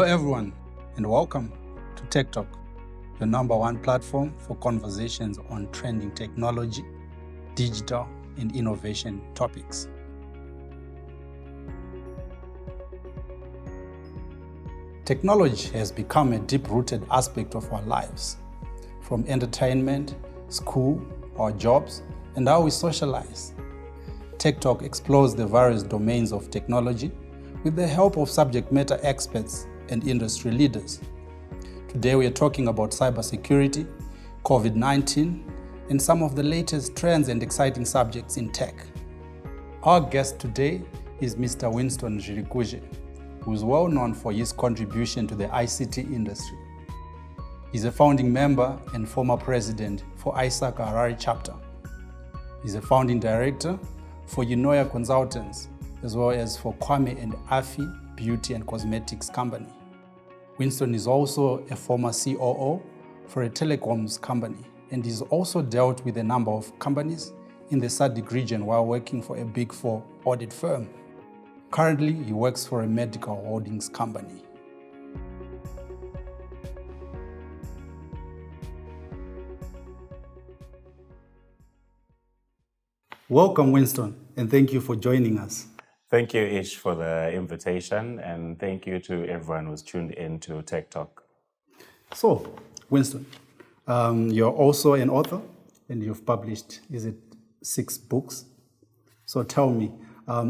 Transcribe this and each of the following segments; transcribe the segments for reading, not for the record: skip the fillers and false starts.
Hello everyone, and welcome to Tech Talk, your number one platform for conversations on trending technology, digital, and innovation topics. Technology has become a deep-rooted aspect of our lives, from entertainment, school, our jobs, and how we socialize. Tech Talk explores the various domains of technology with the help of subject matter experts and industry leaders. Today we are talking about cybersecurity, COVID-19, and some of the latest trends and exciting subjects in tech. Our guest today is Mr. Winston Zvirikuzhe, who is well known for his contribution to the ICT industry. He's a founding member and former president for ISACHarare chapter. He's a founding director for Unoya Consultants, as well as for Kwame and Afi Beauty and Cosmetics Company. Winston is also a former COO for a telecoms company, and he's also dealt with a number of companies in the SADC region while working for a Big Four audit firm. Currently, he works for a medical holdings company. Welcome, Winston, and thank you for joining us. Thank you, Ish, for the invitation, and thank you to everyone who's tuned in to Tech Talk. So, Winston, you're also an author, and you've published, 6 books? So tell me,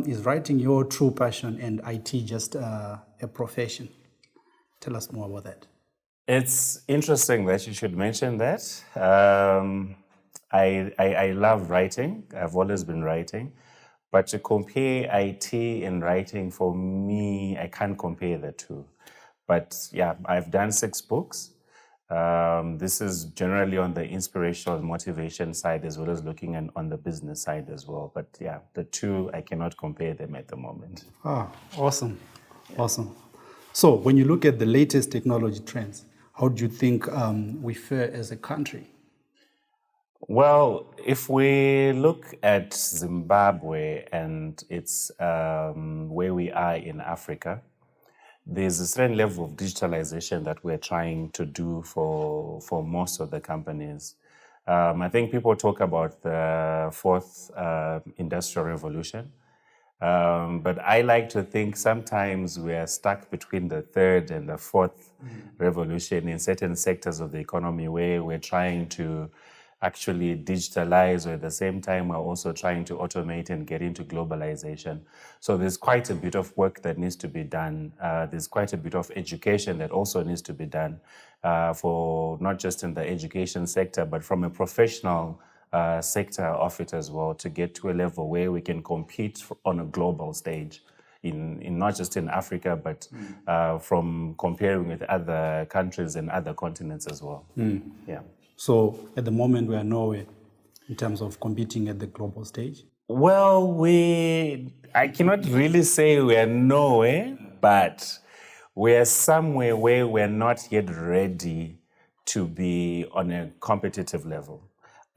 is writing your true passion and IT just a profession? Tell us more about that. It's interesting that you should mention that. I love writing. I've always been writing. But to compare IT and writing, for me, I can't compare the two. But yeah, I've done 6 books. This is generally on the inspirational motivation side, as well as looking on the business side as well. But yeah, the two, I cannot compare them at the moment. Awesome. Yeah. Awesome. So when you look at the latest technology trends, how do you think we fare as a country? Well, if we look at Zimbabwe and its where we are in Africa, there's a certain level of digitalization that we're trying to do for most of the companies. I think people talk about the 4th industrial revolution, but I like to think sometimes we are stuck between the 3rd and the 4th revolution in certain sectors of the economy where we're trying to actually digitalize, or at the same time we're also trying to automate and get into globalization. So there's quite a bit of work that needs to be done. There's quite a bit of education that also needs to be done for not just in the education sector, but from a professional sector of it as well, to get to a level where we can compete on a global stage. In not just in Africa, but from comparing with other countries and other continents as well. Yeah. So at the moment, we are nowhere in terms of competing at the global stage? Well, I cannot really say we are nowhere, but we are somewhere where we're not yet ready to be on a competitive level.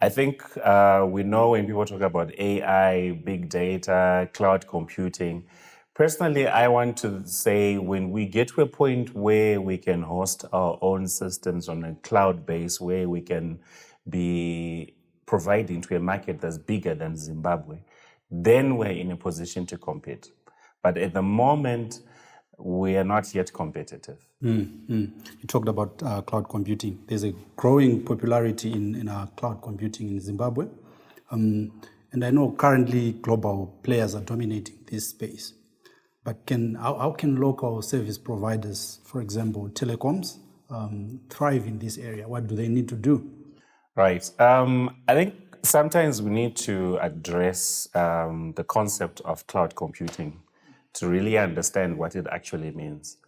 I think we know when people talk about AI, big data, cloud computing. Personally, I want to say when we get to a point where we can host our own systems on a cloud base, where we can be providing to a market that's bigger than Zimbabwe, then we're in a position to compete. But at the moment, we are not yet competitive. You talked about cloud computing. There's a growing popularity in cloud computing in Zimbabwe. And I know currently global players are dominating this space. But how can local service providers, for example, telecoms, thrive in this area? What do they need to do? Right. I think sometimes we need to address the concept of cloud computing to really understand what it actually means.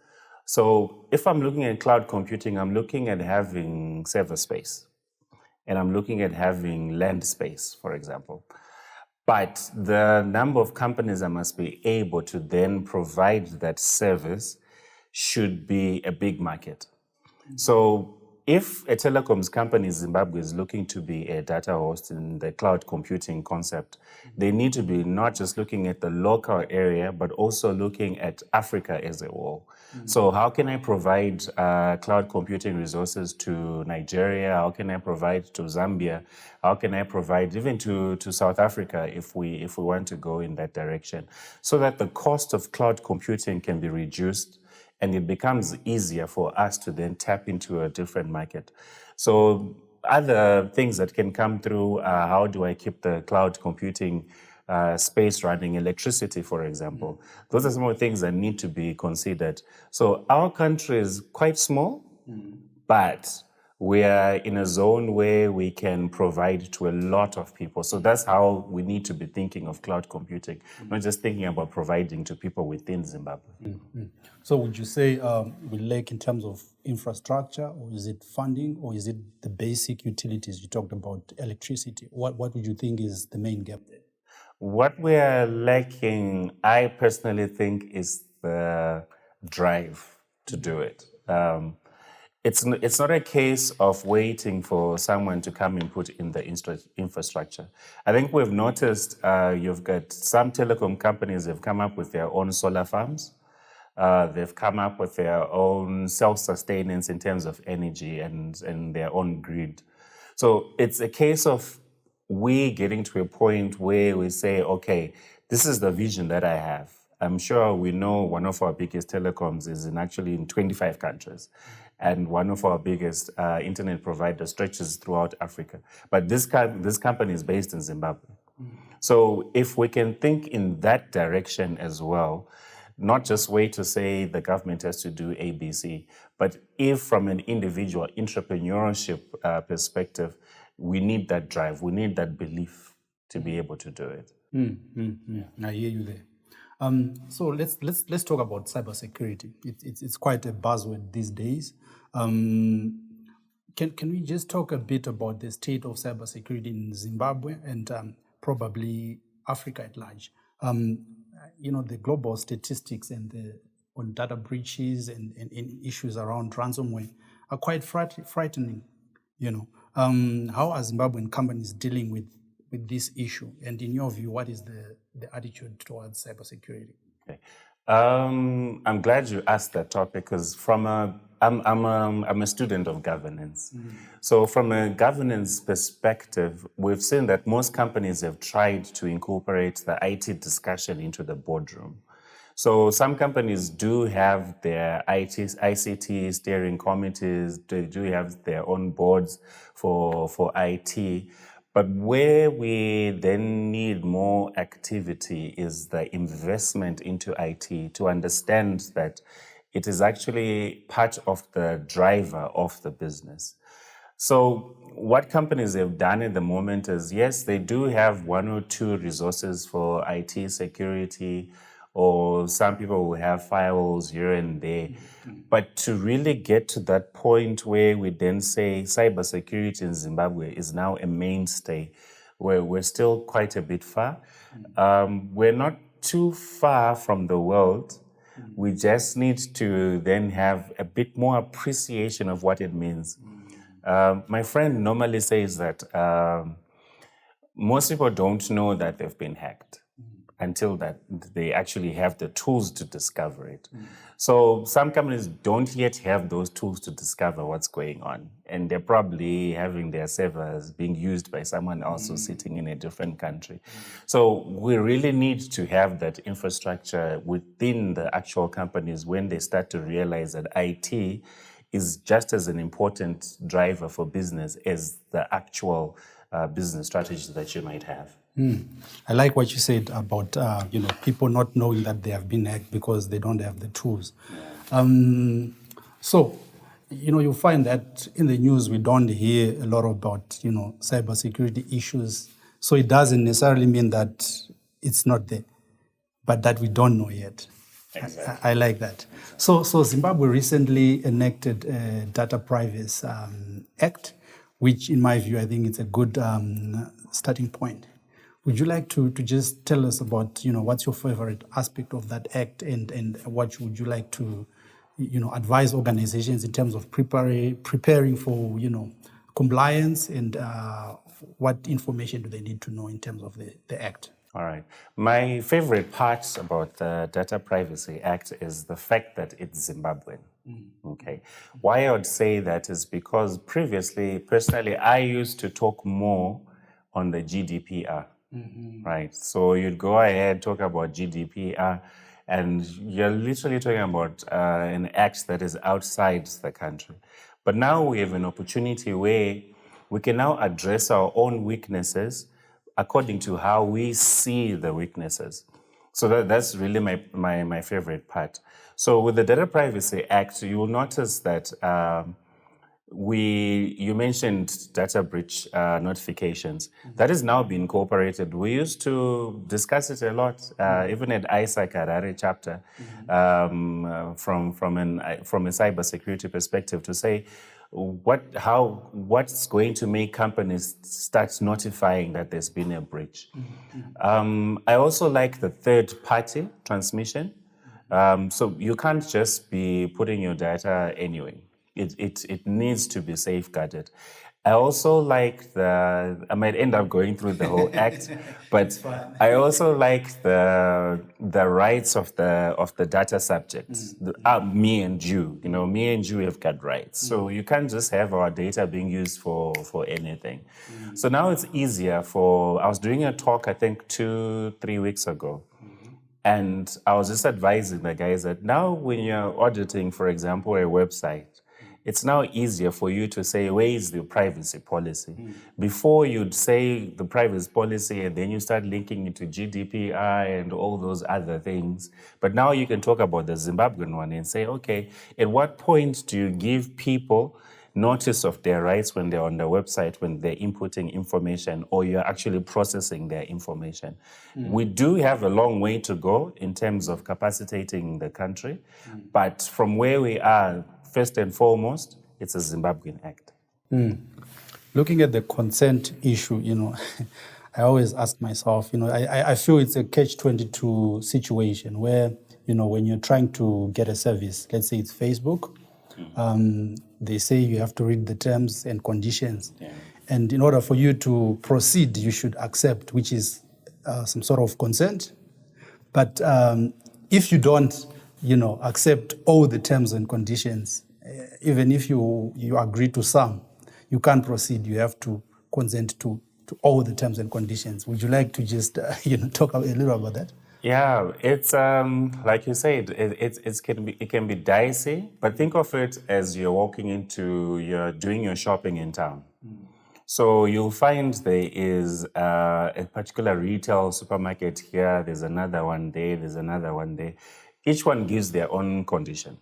So if I'm looking at cloud computing, I'm looking at having server space, and I'm looking at having land space, for example. But the number of companies that must be able to then provide that service should be a big market. So if a telecoms company in Zimbabwe is looking to be a data host in the cloud computing concept, they need to be not just looking at the local area, but also looking at Africa as a whole. So how can I provide cloud computing resources to Nigeria? How can I provide to Zambia? How can I provide even to South Africa if we want to go in that direction? So that the cost of cloud computing can be reduced and it becomes easier for us to then tap into a different market. So other things that can come through, how do I keep the cloud computing space running, electricity, for example. Those are some of the things that need to be considered. So our country is quite small, but we are in a zone where we can provide to a lot of people. So that's how we need to be thinking of cloud computing, not just thinking about providing to people within Zimbabwe. So would you say we lack in terms of infrastructure, or is it funding, or is it the basic utilities? You talked about electricity. What would you think is the main gap there? What we are lacking, I personally think, is the drive to do it. It's not a case of waiting for someone to come and put in the infrastructure. I think we've noticed you've got some telecom companies have come up with their own solar farms. They've come up with their own self-sustenance in terms of energy and their own grid. So it's a case of we getting to a point where we say, okay, this is the vision that I have. I'm sure we know one of our biggest telecoms is actually in 25 countries. And one of our biggest internet providers stretches throughout Africa. But this company is based in Zimbabwe. So if we can think in that direction as well, not just wait to say the government has to do ABC, but if from an individual entrepreneurship perspective, we need that drive, we need that belief to be able to do it. I hear you there. So let's talk about cybersecurity. It's quite a buzzword these days. Can we just talk a bit about the state of cybersecurity in Zimbabwe and probably Africa at large? The global statistics and on data breaches and issues around ransomware are quite frightening. How are Zimbabwean companies dealing with this issue? And in your view, what is the attitude towards cybersecurity? Okay. I'm glad you asked that topic because I'm a student of governance. So from a governance perspective, we've seen that most companies have tried to incorporate the IT discussion into the boardroom. So some companies do have their ICT steering committees, they do have their own boards for IT. But where we then need more activity is the investment into IT to understand that it is actually part of the driver of the business. So what companies have done at the moment is, yes, they do have one or two resources for IT security, or some people will have firewalls here and there. But to really get to that point where we then say cybersecurity in Zimbabwe is now a mainstay, where we're still quite a bit far. We're not too far from the world. We just need to then have a bit more appreciation of what it means. My friend normally says that most people don't know that they've been hacked until that they actually have the tools to discover it. So some companies don't yet have those tools to discover what's going on. And they're probably having their servers being used by someone else who's sitting in a different country. So we really need to have that infrastructure within the actual companies when they start to realize that IT is just as an important driver for business as the actual business strategy that you might have. I like what you said about people not knowing that they have been hacked because they don't have the tools. So you find that in the news we don't hear a lot about cybersecurity issues. So it doesn't necessarily mean that it's not there, but that we don't know yet. Exactly. I like that. So Zimbabwe recently enacted a Data Privacy Act, which in my view I think it's a good starting point. Would you like to just tell us about, what's your favorite aspect of that act and what would you like to, advise organizations in terms of preparing for, compliance, and what information do they need to know in terms of the Act? All right. My favorite part about the Data Privacy Act is the fact that it's Zimbabwean. Okay. Why I would say that is because previously, personally, I used to talk more on the GDPR. Right. So you'd go ahead, talk about GDPR, and you're literally talking about an act that is outside the country. But now we have an opportunity where we can now address our own weaknesses according to how we see the weaknesses. So that's really my favorite part. So with the Data Privacy Act, you will notice that you mentioned data breach notifications. That has now been incorporated. We used to discuss it a lot, even at ISACHarare chapter, from a cybersecurity perspective, to say what's going to make companies start notifying that there's been a breach. I also like the third-party transmission. So you can't just be putting your data anyway. It needs to be safeguarded. I also like I might end up going through the whole act, but I also like the rights of the data subjects. Me and you, me and you have got rights. So you can't just have our data being used for anything. So now it's easier I was doing a talk, I think 2-3 weeks ago. And I was just advising the guys that now when you're auditing, for example, a website, it's now easier for you to say, where is the privacy policy? Before you'd say the privacy policy and then you start linking it to GDPR and all those other things. But now you can talk about the Zimbabwean one and say, okay, at what point do you give people notice of their rights when they're on the website, when they're inputting information, or you're actually processing their information? We do have a long way to go in terms of capacitating the country, but from where we are, first and foremost, it's a Zimbabwean act. Looking at the consent issue, I always ask myself, I feel it's a catch-22 situation where, when you're trying to get a service, let's say it's Facebook, they say you have to read the terms and conditions. Yeah. And in order for you to proceed, you should accept, which is some sort of consent. But if you don't, accept all the terms and conditions, even if you agree to some, you can't proceed. You have to consent to all the terms and conditions. Would you like to just talk a little about that? Yeah, it's like you said, it can be dicey, but think of it as you're doing your shopping in town. So you'll find there is a particular retail supermarket here, there's another one there, there's another one there. Each one gives their own condition,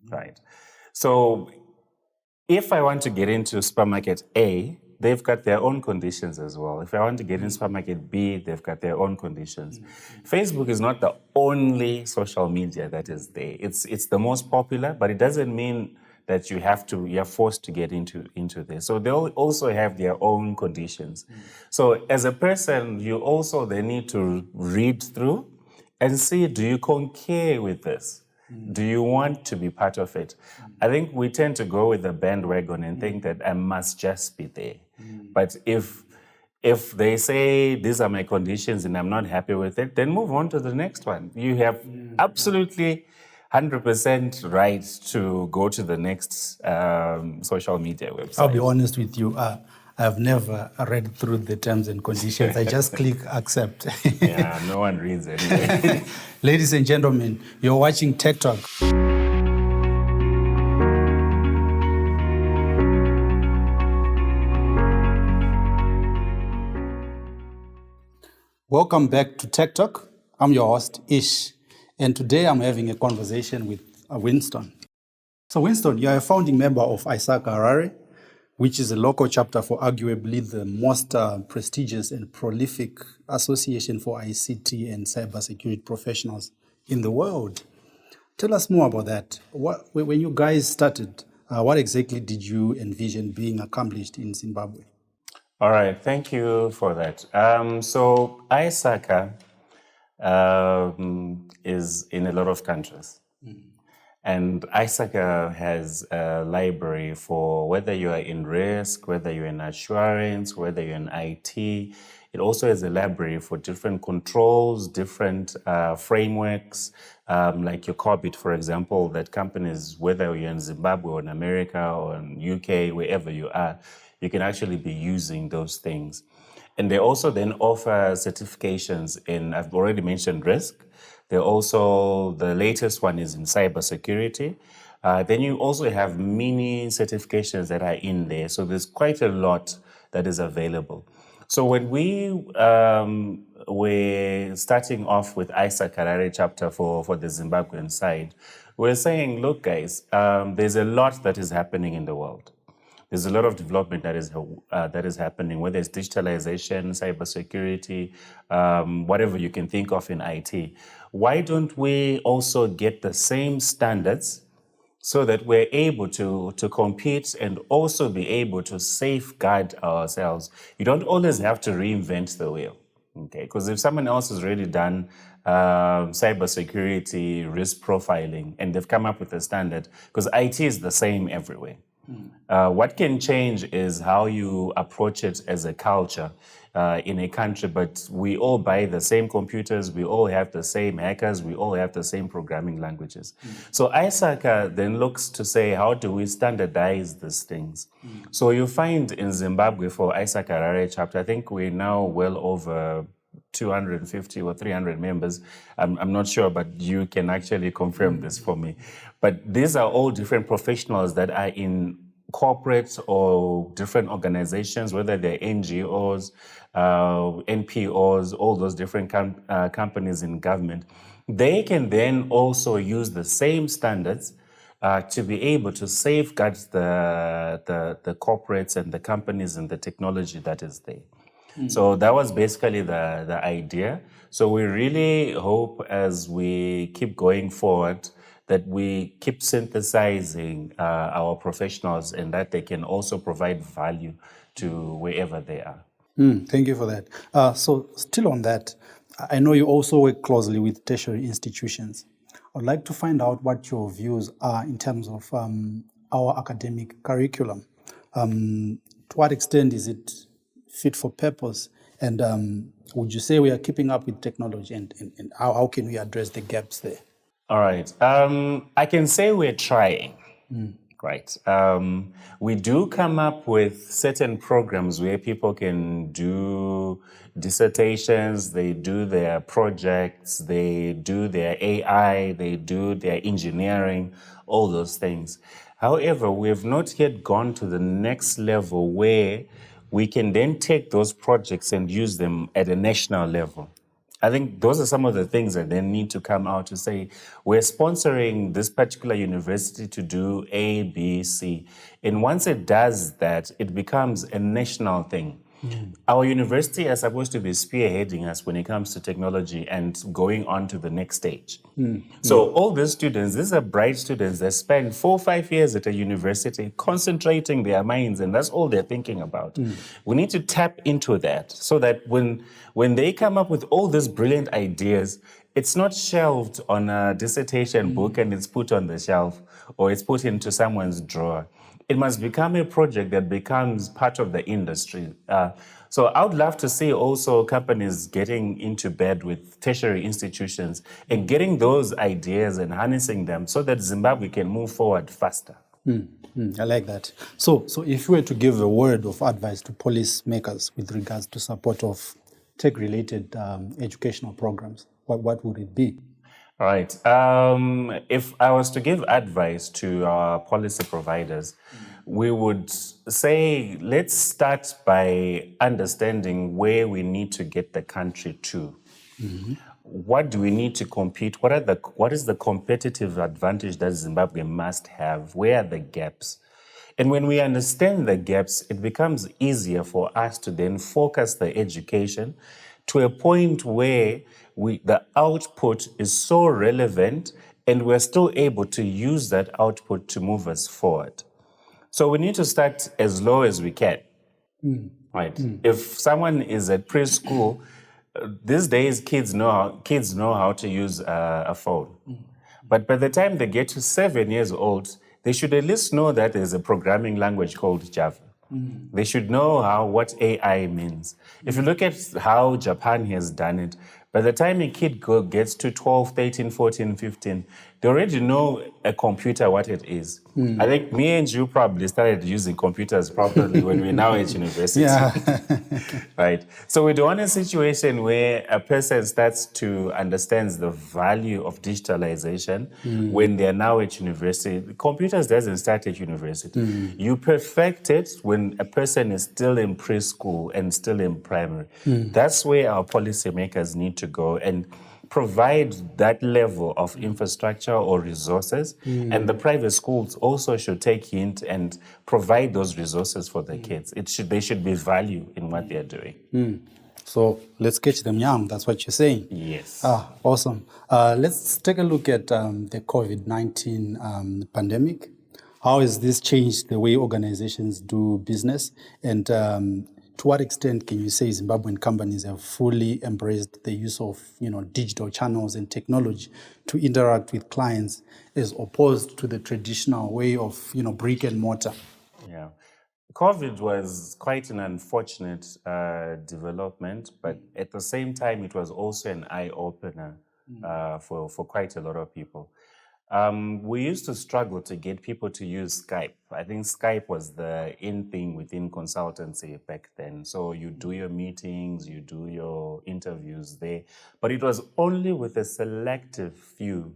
right? So if I want to get into supermarket A, they've got their own conditions as well. If I want to get in supermarket B, they've got their own conditions. Facebook is not the only social media that is there. It's the most popular, but it doesn't mean that you're forced to get into this. So they'll also have their own conditions. So as a person, you also then need to read through and see, do you concur with this? Do you want to be part of it? I think we tend to go with the bandwagon and think that I must just be there. But if they say these are my conditions and I'm not happy with it, then move on to the next one. You have absolutely 100% right to go to the next social media website. I'll be honest with you. I've never read through the terms and conditions. I just click accept. Yeah, no one reads it. Ladies and gentlemen, you're watching Tech Talk. Welcome back to Tech Talk. I'm your host, Ish, and today I'm having a conversation with Winston. So Winston, you're a founding member of ISACHarare, which is a local chapter for arguably the most prestigious and prolific association for ICT and cybersecurity professionals in the world. Tell us more about that. When you guys started, what exactly did you envision being accomplished in Zimbabwe? All right, thank you for that. So ISACHarare is in a lot of countries. And ISACHarare has a library for whether you are in risk, whether you're in assurance, whether you're in IT. It also has a library for different controls, different frameworks, like your COBIT, for example, that companies, whether you're in Zimbabwe or in America or in UK, wherever you are, you can actually be using those things. And they also then offer certifications in, I've already mentioned risk. They also, the latest one is in cybersecurity. Then you also have mini certifications that are in there. So there's quite a lot that is available. So when we were starting off with ISACHarare chapter for the Zimbabwean side, we're saying, look, guys, there's a lot that is happening in the world. There's a lot of development that is happening, whether it's digitalization, cybersecurity, whatever you can think of in IT. Why don't we also get the same standards so that we're able to compete and also be able to safeguard ourselves? You don't always have to reinvent the wheel, okay? Because if someone else has already done cybersecurity risk profiling and they've come up with a standard, because IT is the same everywhere. What can change is how you approach it as a culture in a country, but we all buy the same computers, we all have the same hackers, we all have the same programming languages. So ISACHarare then looks to say, how do we standardize these things? So you find in Zimbabwe for ISACHarare chapter, I think we're now well over 250 or 300 members. I'm not sure, but you can actually confirm this for me. But these are all different professionals that are in corporate or different organizations, whether they're NGOs, NPOs, all those different companies in government. They can then also use the same standards to be able to safeguard the corporates and the companies and the technology that is there. So that was basically the idea. So we really hope as we keep going forward that we keep synthesizing our professionals and that they can also provide value to wherever they are. Thank you for that. So still on that, I know you also work closely with tertiary institutions. I'd like to find out what your views are in terms of our academic curriculum. To what extent is it fit for purpose? And would you say we are keeping up with technology, and how can we address the gaps there? All right. I can say we're trying. Right. We do come up with certain programs where people can do dissertations, they do their projects, they do their AI, they do their engineering, all those things. However, we have not yet gone to the next level where we can then take those projects and use them at a national level. I think those are some of the things that then need to come out to say, we're sponsoring this particular university to do A, B, C. And once it does that, it becomes a national thing. Our university is supposed to be spearheading us when it comes to technology and going on to the next stage. So all these students, these are bright students that spend 4 or 5 years at a university concentrating their minds, and that's all they're thinking about. We need to tap into that so that when they come up with all these brilliant ideas, it's not shelved on a dissertation book and it's put on the shelf or it's put into someone's drawer. It must become a project that becomes part of the industry. So I would love to see also companies getting into bed with tertiary institutions and getting those ideas and harnessing them so that Zimbabwe can move forward faster. I like that. So if you were to give a word of advice to policymakers with regards to support of tech-related educational programs, what would it be? All right. If I was to give advice to our policy providers, we would say, let's start by understanding where we need to get the country to. What do we need to compete? What is the competitive advantage that Zimbabwe must have? Where are the gaps? And when we understand the gaps, it becomes easier for us to then focus the education to a point where the output is so relevant and we're still able to use that output to move us forward. So we need to start as low as we can, right? If someone is at preschool, these days kids know how to use a phone. But by the time they get to 7 years old, they should at least know that there's a programming language called Java. They should know what AI means. If you look at how Japan has done it, by the time a kid gets to 12, 13, 14, 15, they already know a computer, what it is. I think me and you probably started using computers properly when we're now at university. Yeah. Right. So we don't want a situation where a person starts to understand the value of digitalization when they're now at university. Computers doesn't start at university. You perfect it when a person is still in preschool and still in primary. That's where our policymakers need to go and provide that level of infrastructure or resources. And the private schools also should take hint and provide those resources for the kids. They should be value in what they're doing. So let's catch them young. That's what you're saying. Yes. Awesome. Let's take a look at the COVID-19 pandemic. How has this changed the way organizations do business? And to what extent can you say Zimbabwean companies have fully embraced the use of digital channels and technology to interact with clients as opposed to the traditional way of brick and mortar? Yeah. COVID was quite an unfortunate development, but at the same time, it was also an eye-opener for quite a lot of people. We used to struggle to get people to use Skype. I think Skype was the in thing within consultancy back then. So you do your meetings, you do your interviews there, but it was only with a selective few.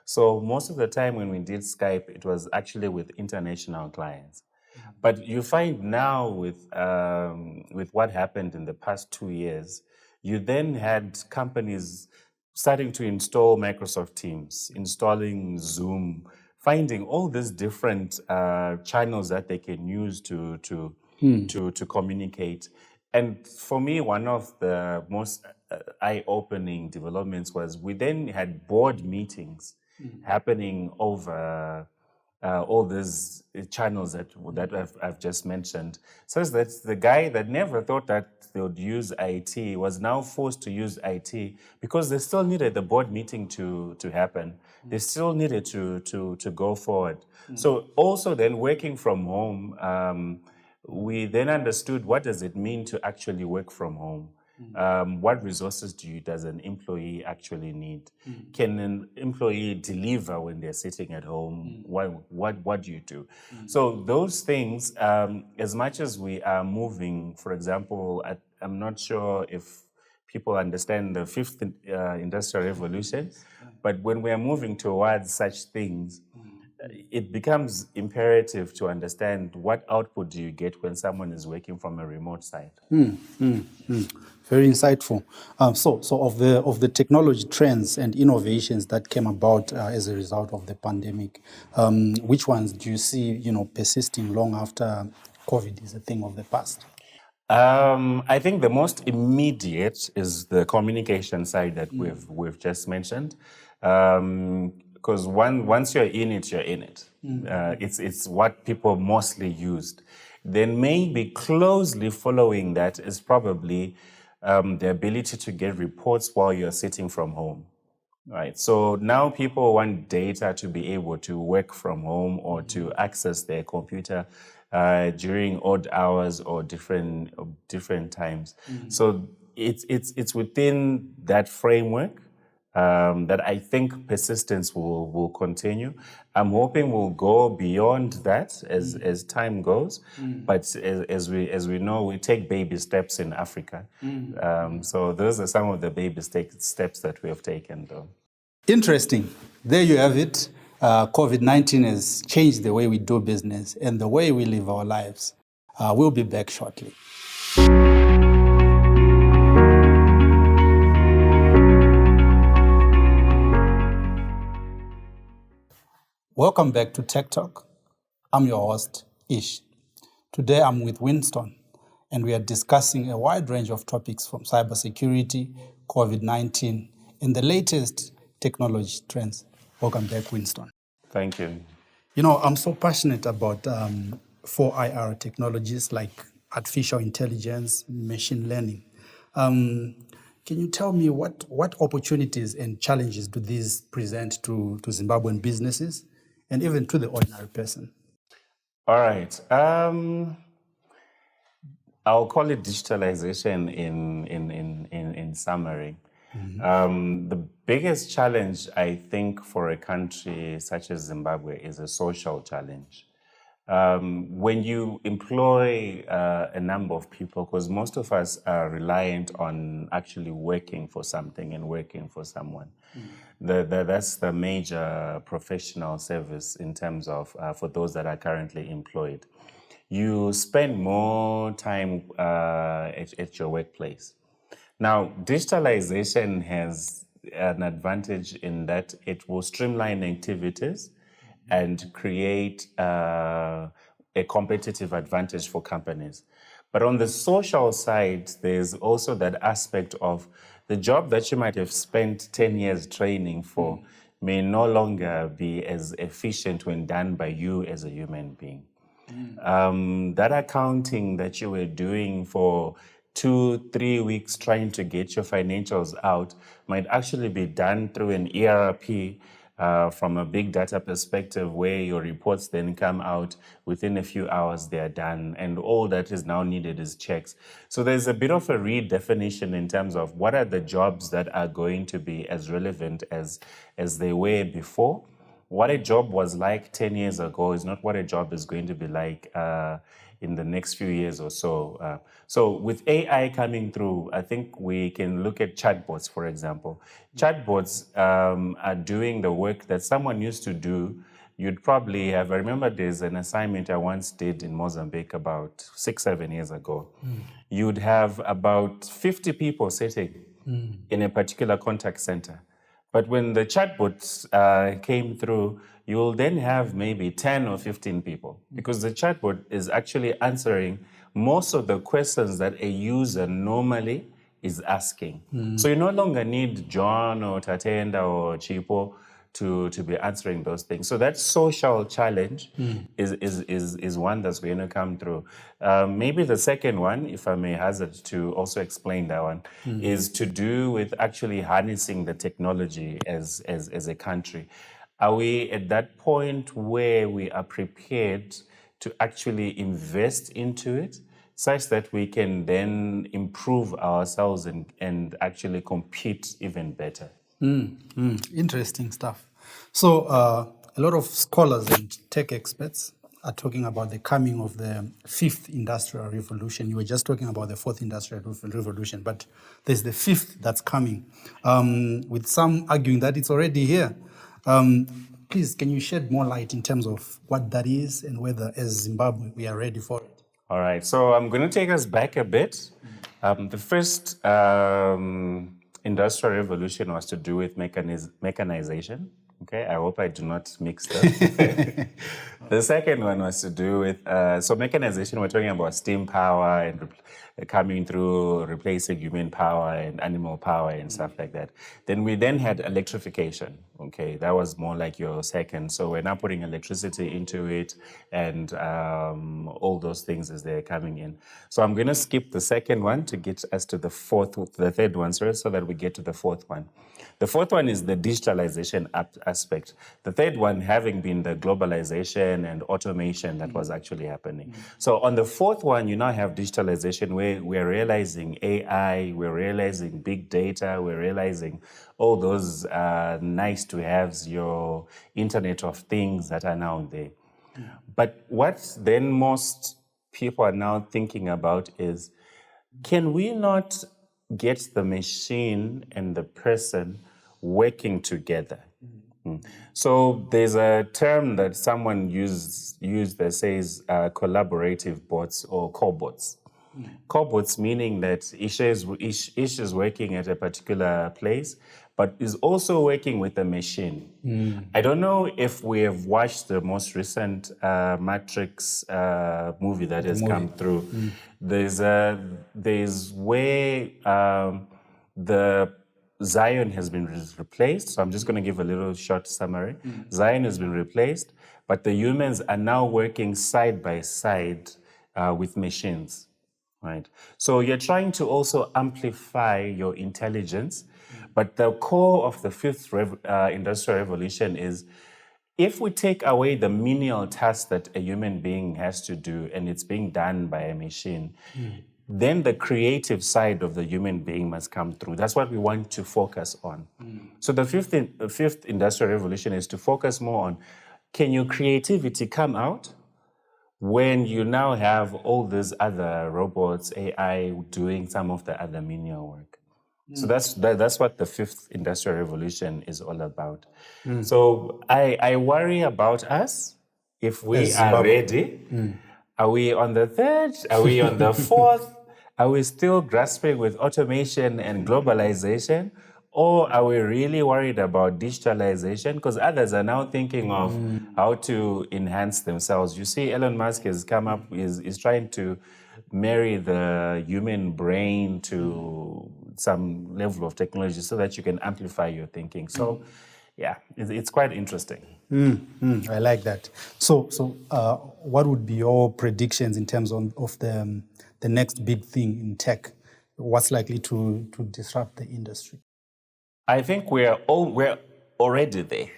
So most of the time when we did Skype, it was actually with international clients. But you find now with what happened in the past 2 years, you then had companies starting to install Microsoft Teams, installing Zoom, finding all these different channels that they can use to communicate. And for me, one of the most eye-opening developments was we then had board meetings happening over all these channels that I've just mentioned. So that the guy that never thought that they would use IT was now forced to use IT because they still needed the board meeting to happen. They still needed to go forward. So also then working from home, we then understood what does it mean to actually work from home. What resources does an employee actually need? Can an employee deliver when they're sitting at home? What do you do? So those things, as much as we are moving, for example, I'm not sure if people understand the fifth industrial revolution, but when we are moving towards such things, it becomes imperative to understand what output do you get when someone is working from a remote site. Very insightful. So of the technology trends and innovations that came about as a result of the pandemic, which ones do you see, persisting long after COVID is a thing of the past? I think the most immediate is the communication side that we've just mentioned. Because once you're in it, you're in it. It's what people mostly used. Then maybe closely following that is probably the ability to get reports while you're sitting from home. Right. So now people want data to be able to work from home or to access their computer during odd hours or different times. So it's within that framework that I think persistence will continue. I'm hoping we'll go beyond that as time goes. But as we know, we take baby steps in Africa. So those are some of the baby steps that we have taken, though. Interesting. There you have it. COVID-19 has changed the way we do business and the way we live our lives. We'll be back shortly. Welcome back to Tech Talk. I'm your host, Ish. Today I'm with Winston, and we are discussing a wide range of topics from cybersecurity, COVID-19, and the latest technology trends. Welcome back, Winston. Thank you. I'm so passionate about 4IR technologies like artificial intelligence, machine learning. Can you tell me what opportunities and challenges do these present to Zimbabwean businesses and even to the ordinary person? All right. I'll call it digitalization in summary. The biggest challenge, I think, for a country such as Zimbabwe is a social challenge. When you employ a number of people, because most of us are reliant on actually working for something and working for someone. That's the major professional service in terms of for those that are currently employed. You spend more time at your workplace. Now, digitalization has an advantage in that it will streamline activities and create a competitive advantage for companies. But on the social side, there's also that aspect of the job that you might have spent 10 years training for may no longer be as efficient when done by you as a human being. That accounting that you were doing for 2-3 weeks trying to get your financials out might actually be done through an ERP from a big data perspective, where your reports then come out within a few hours, they're done, and all that is now needed is checks. So there's a bit of a redefinition in terms of what are the jobs that are going to be as relevant as they were before. What a job was like 10 years ago is not what a job is going to be like in the next few years or so. So with AI coming through, I think we can look at chatbots, for example. Chatbots are doing the work that someone used to do. You'd probably have, I remember there's an assignment I once did in Mozambique about 6-7 years ago. You'd have about 50 people sitting in a particular contact center. But when the chatbot came through, you'll then have maybe 10 or 15 people, because the chatbot is actually answering most of the questions that a user normally is asking. So you no longer need John or Tatenda or Chipo to be answering those things. So that social challenge is one that's going to come through. Maybe the second one, if I may hazard to also explain that one, is to do with actually harnessing the technology as a country. Are we at that point where we are prepared to actually invest into it, such that we can then improve ourselves and actually compete even better? Interesting stuff. So a lot of scholars and tech experts are talking about the coming of the fifth industrial revolution. You were just talking about the fourth industrial revolution, but there's the fifth that's coming, with some arguing that it's already here. Please, can you shed more light in terms of what that is and whether, as Zimbabwe, we are ready for it? All right, so I'm going to take us back a bit. The first industrial revolution was to do with mechanization. Okay, I hope I do not mix that. The second one was to do with, so mechanization, we're talking about steam power and coming through, replacing human power and animal power and stuff like that. Then we had electrification. Okay, that was more like your second. So we're now putting electricity into it and all those things as they're coming in. So I'm going to skip the second one to get us to the third one, sorry, so that we get to the fourth one. The fourth one is the digitalization aspect. The third one having been the globalization and automation that was actually happening. So on the fourth one, you now have digitalization, where we're realizing AI, we're realizing big data, we're realizing all those nice to haves, your Internet of Things that are now there. But what then most people are now thinking about is, can we not get the machine and the person working together? So there's a term that someone used that says collaborative bots or cobots. Cobots meaning that Ish is working at a particular place, but is also working with a machine. I don't know if we have watched the most recent Matrix movie that has come through. There's where the Zion has been replaced. So I'm just going to give a little short summary. Zion has been replaced, but the humans are now working side by side with machines. Right. So you're trying to also amplify your intelligence, but the core of the fifth industrial revolution is if we take away the menial task that a human being has to do and it's being done by a machine, then the creative side of the human being must come through. That's what we want to focus on. So the fifth industrial revolution is to focus more on, can your creativity come out when you now have all these other robots, AI doing some of the other menial work? So that's what the fifth industrial revolution is all about. So I worry about us if we As are Zimbabwe. ready. Are we on the third? Are we on the fourth? Are we still grasping with automation and globalization? Or are we really worried about digitalization? Because others are now thinking of how to enhance themselves. You see, Elon Musk has come up, is trying to marry the human brain to some level of technology so that you can amplify your thinking. So, yeah, it's quite interesting. I like that. So, what would be your predictions in terms of the next big thing in tech? What's likely to disrupt the industry? I think we're already there.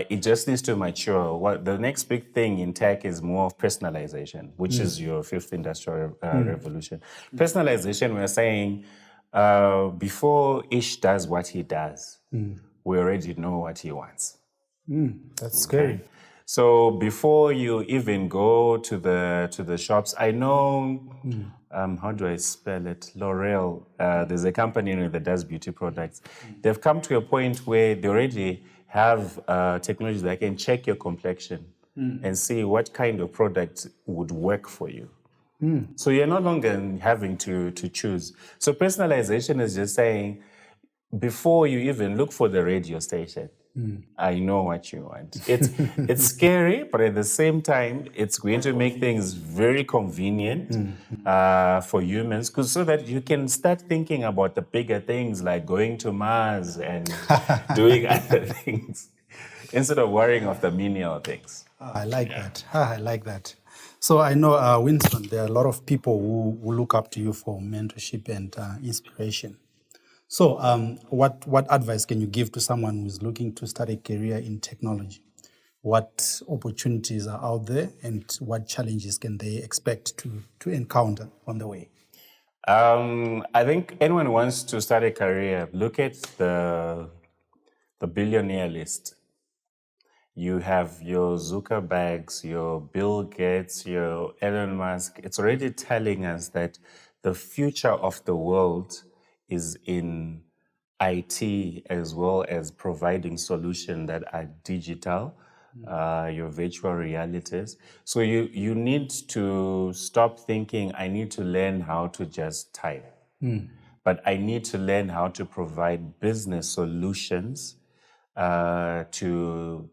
It just needs to mature. What the next big thing in tech is more of personalization, which is your fifth industrial revolution. Personalization, we're saying before Ish does what he does, we already know what he wants. That's scary. So before you even go to the shops, I know, how do I spell it? L'Oreal. There's a company that does beauty products. They've come to a point where they already have technology that can check your complexion and see what kind of product would work for you. So you're no longer having to choose. So personalization is just saying, before you even look for the radio station, I know what you want. It's scary, but at the same time, it's going to make things very convenient for humans, so that you can start thinking about the bigger things like going to Mars and doing other things instead of worrying of the menial things. I like that. I like that. So I know, Winston, there are a lot of people who look up to you for mentorship and inspiration. So what advice can you give to someone who is looking to start a career in technology? What opportunities are out there and what challenges can they expect to encounter on the way? I think anyone who wants to start a career, look at the billionaire list. You have your Zuckerbergs, your Bill Gates, your Elon Musk. It's already telling us that the future of the world is in IT, as well as providing solutions that are digital, your virtual realities. So you need to stop thinking, I need to learn how to just type. But I need to learn how to provide business solutions to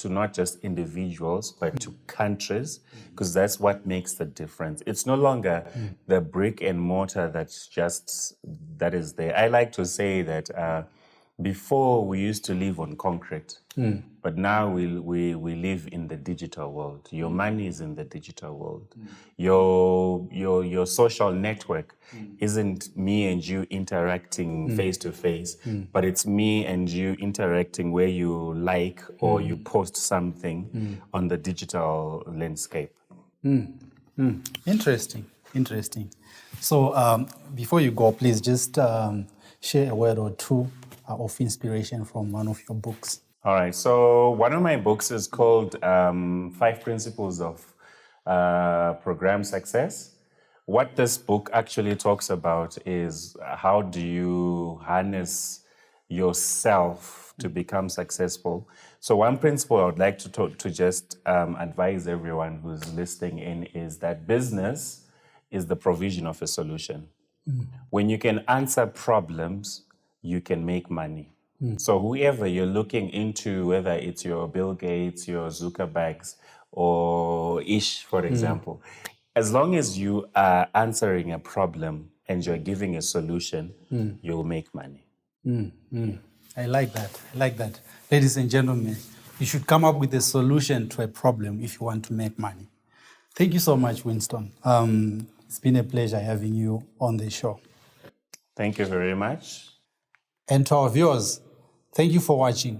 not just individuals, but to countries, because that's what makes the difference. It's no longer the brick and mortar that is there. I like to say that before we used to live on concrete, but now we live in the digital world. Your money is in the digital world. Your social network isn't me and you interacting face to face, but it's me and you interacting where you like or you post something on the digital landscape. Interesting. So before you go, please just share a word or two of inspiration from one of your books. All right. So one of my books is called 5 Principles of Program Success. What this book actually talks about is how do you harness yourself to become successful. So one principle I would like to just advise everyone who's listening in is that business is the provision of a solution. When you can answer problems, you can make money. So whoever you're looking into, whether it's your Bill Gates, your Zuckerbergs, or Ish, for example, as long as you are answering a problem and you're giving a solution, you'll make money. I like that. Ladies and gentlemen, you should come up with a solution to a problem if you want to make money. Thank you so much, Winston. It's been a pleasure having you on the show. Thank you very much. And to our viewers, thank you for watching.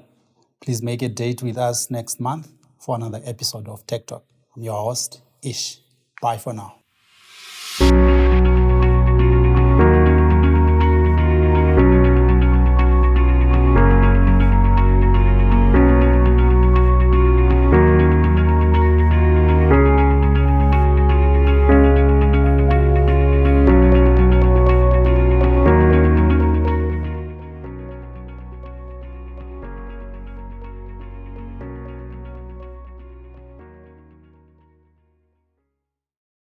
Please make a date with us next month for another episode of Tech Talk. I'm your host, Ish. Bye for now.